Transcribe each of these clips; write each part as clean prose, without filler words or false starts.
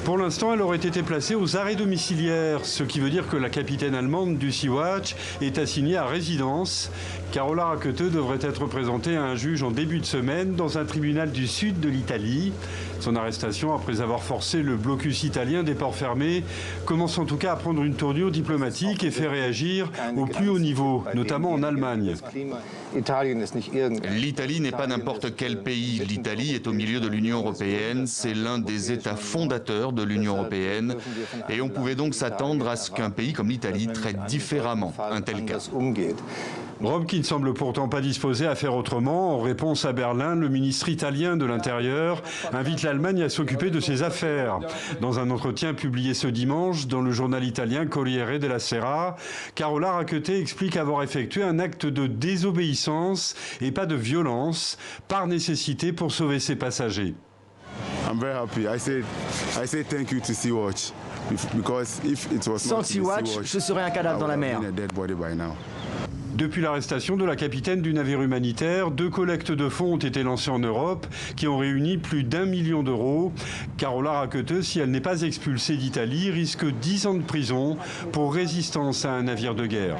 Pour l'instant, elle aurait été placée aux arrêts domiciliaires, ce qui veut dire que la capitaine allemande du Sea-Watch est assignée à résidence. Carola Rackete devrait être présentée à un juge en début de semaine dans un tribunal du sud de l'Italie. Son arrestation, après avoir forcé le blocus italien des ports fermés, commence en tout cas à prendre une tournure diplomatique et fait réagir au plus haut niveau, notamment en Allemagne. L'Italie n'est pas n'importe quel pays. L'Italie est au milieu de l'Union européenne. C'est l'un des États fondateurs de l'Union européenne. Et on pouvait donc s'attendre à ce qu'un pays comme l'Italie traite différemment un tel cas. Rome qui ne semble pourtant pas disposé à faire autrement. En réponse à Berlin, le ministre italien de l'Intérieur invite l'Allemagne à s'occuper de ses affaires. Dans un entretien publié ce dimanche dans le journal italien Corriere della Sera, Carola Rackete explique avoir effectué un acte de désobéissance et pas de violence, par nécessité pour sauver ses passagers. I'm very happy. I say thank you to Sea-Watch because if it was Sans not Sea-Watch, je serais un cadavre dans la mer. Depuis l'arrestation de la capitaine du navire humanitaire, 2 collectes de fonds ont été lancées en Europe qui ont réuni plus d'1 million d'euros. Carola Rackete, si elle n'est pas expulsée d'Italie, risque 10 ans de prison pour résistance à un navire de guerre.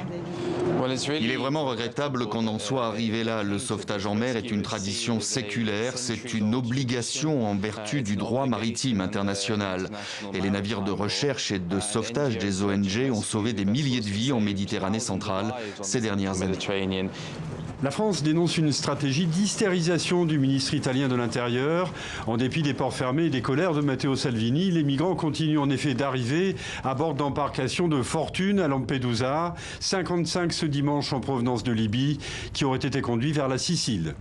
Il est vraiment regrettable qu'on en soit arrivé là. Le sauvetage en mer est une tradition séculaire, c'est une obligation en vertu du droit maritime international. Et les navires de recherche et de sauvetage des ONG ont sauvé des milliers de vies en Méditerranée centrale ces dernières années. La France dénonce une stratégie d'hystérisation du ministre italien de l'Intérieur. En dépit des ports fermés et des colères de Matteo Salvini, les migrants continuent en effet d'arriver à bord d'embarcations de fortune à Lampedusa, 55 ce dimanche en provenance de Libye, qui auraient été conduits vers la Sicile.